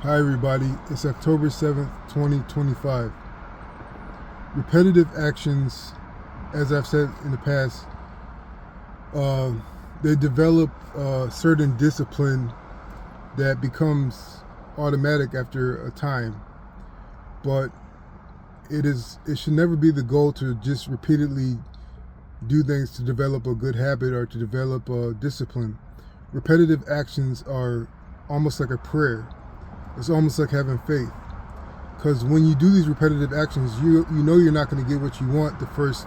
Hi everybody, it's October 7th, 2025. Repetitive actions, as I've said in the past, they develop a certain discipline that becomes automatic after a time. But it should never be the goal to just repeatedly do things to develop a good habit or to develop a discipline. Repetitive actions are almost like a prayer. It's almost like having faith, because when you do these repetitive actions, you know you're not going to get what you want the first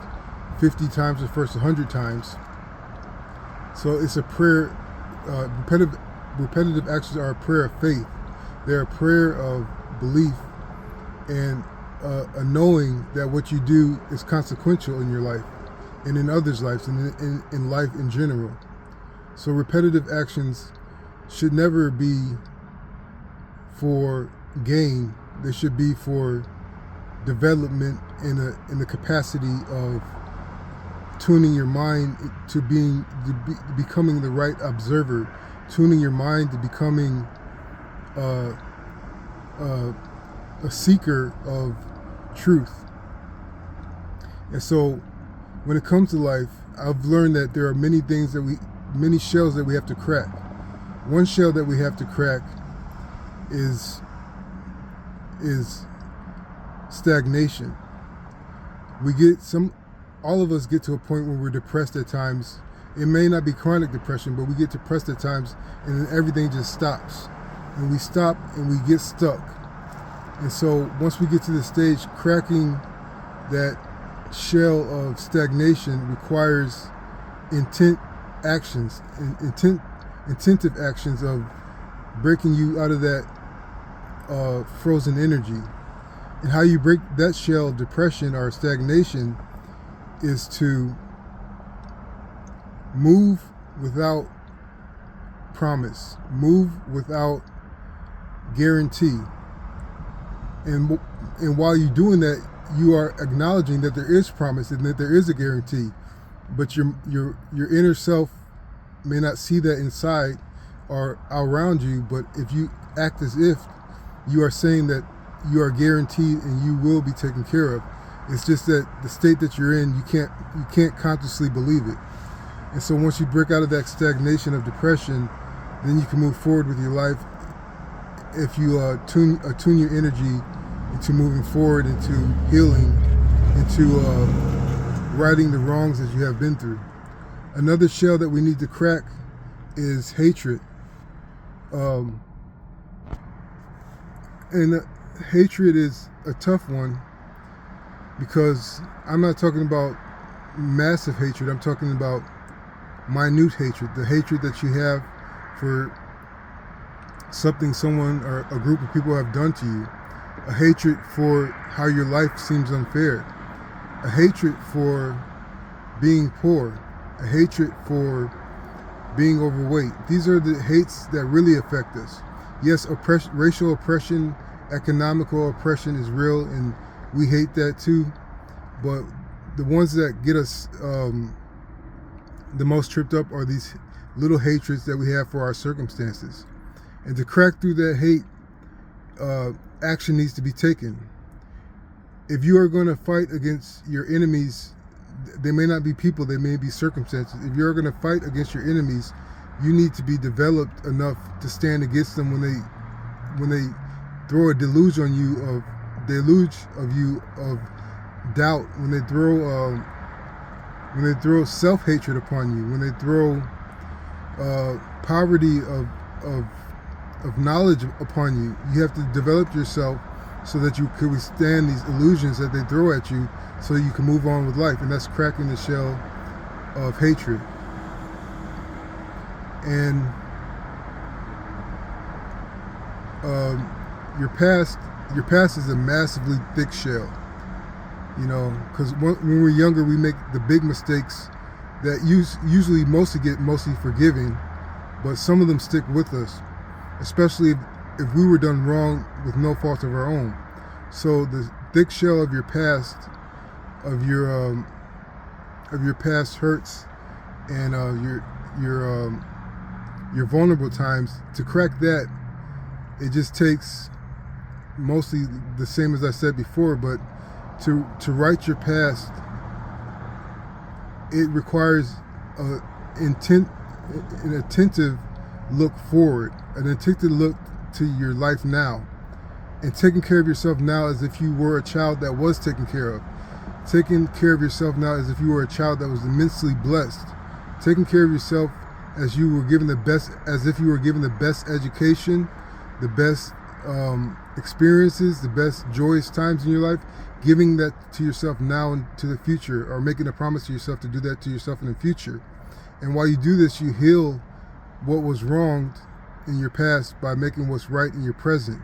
50 times, the first 100 times. So it's a prayer. Repetitive actions are a prayer of faith. They're a prayer of belief and a knowing that what you do is consequential in your life and in others' lives and in life in general. So repetitive actions should never be for gain. They should be for development in the capacity of tuning your mind to becoming the right observer, tuning your mind to becoming a seeker of truth. And so when it comes to life, I've learned that there are many shells that we have to crack. One shell that we have to crack is stagnation. All of us get to a point where we're depressed at times. It may not be chronic depression, but we get depressed at times and then everything just stops. And we stop and we get stuck. And so once we get to the stage, cracking that shell of stagnation requires intensive actions of breaking you out of that frozen energy. And how you break that shell of depression or stagnation is to move without promise, move without guarantee. And while you're doing that, you are acknowledging that there is promise and that there is a guarantee, but your inner self may not see that inside or around you. But if you act as if you are saying that you are guaranteed and you will be taken care of, it's just that the state that you're in, you can't consciously believe it. And so once you break out of that stagnation of depression, then you can move forward with your life if you tune your energy into moving forward, into healing, into righting the wrongs that you have been through. Another shell that we need to crack is hatred. And hatred is a tough one, because I'm not talking about massive hatred. I'm talking about minute hatred, the hatred that you have for something someone or a group of people have done to you, a hatred for how your life seems unfair, a hatred for being poor, a hatred for being overweight. These are the hates that really affect us. Yes, racial oppression, economical oppression is real, and we hate that too. But the ones that get us the most tripped up are these little hatreds that we have for our circumstances. And to crack through that hate, action needs to be taken. If you are going to fight against your enemies, they may not be people, they may be circumstances. If you're going to fight against your enemies, you need to be developed enough to stand against them when they throw a deluge on you of doubt, when they throw self-hatred upon you, when they throw poverty of knowledge upon you. You have to develop yourself so that you can withstand these illusions that they throw at you, so you can move on with life. And that's cracking the shell of hatred. And your past is a massively thick shell, because when we're younger, we make the big mistakes that usually mostly forgiven, but some of them stick with us, especially if we were done wrong with no fault of our own. So the thick shell of your past, of your past hurts, and your vulnerable times, to crack that It just takes mostly the same as I said before, but to write your past, it requires an attentive look forward, an attentive look to your life now, and taking care of yourself now as if you were a child that was taken care of. Taking care of yourself now as if you were a child that was immensely blessed. Taking care of yourself as you were given the best, as if you were given the best education, the best experiences, the best joyous times in your life. Giving that to yourself now and to the future, or making a promise to yourself to do that to yourself in the future. And while you do this, you heal what was wronged in your past by making what's right in your present.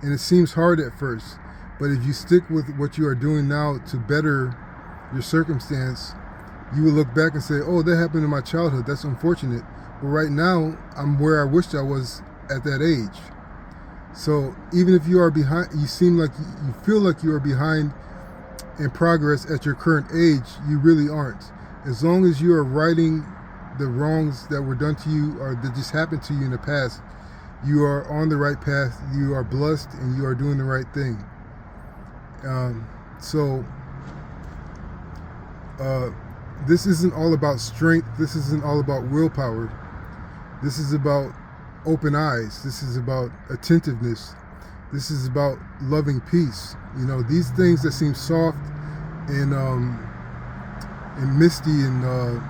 And it seems hard at first, but if you stick with what you are doing now to better your circumstance, you will look back and say, oh, that happened in my childhood. That's unfortunate. But right now, I'm where I wished I was at that age. So even if you are behind, you feel like you are behind in progress at your current age, you really aren't. As long as you are righting the wrongs that were done to you or that just happened to you in the past, you are on the right path, you are blessed, and you are doing the right thing. This isn't all about strength. This isn't all about willpower. This is about open eyes. This is about attentiveness. This is about loving peace. You know, these things that seem soft and misty and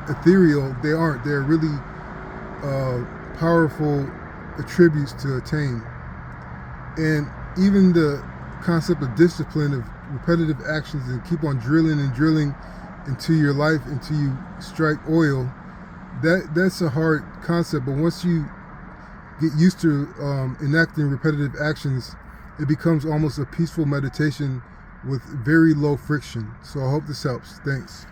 ethereal, they aren't. They're really powerful attributes to attain. And even the concept of discipline, of repetitive actions, and keep on drilling and drilling into your life until you strike oil, that's a hard concept. But once you get used to enacting repetitive actions, it becomes almost a peaceful meditation with very low friction. So I hope this helps. Thanks.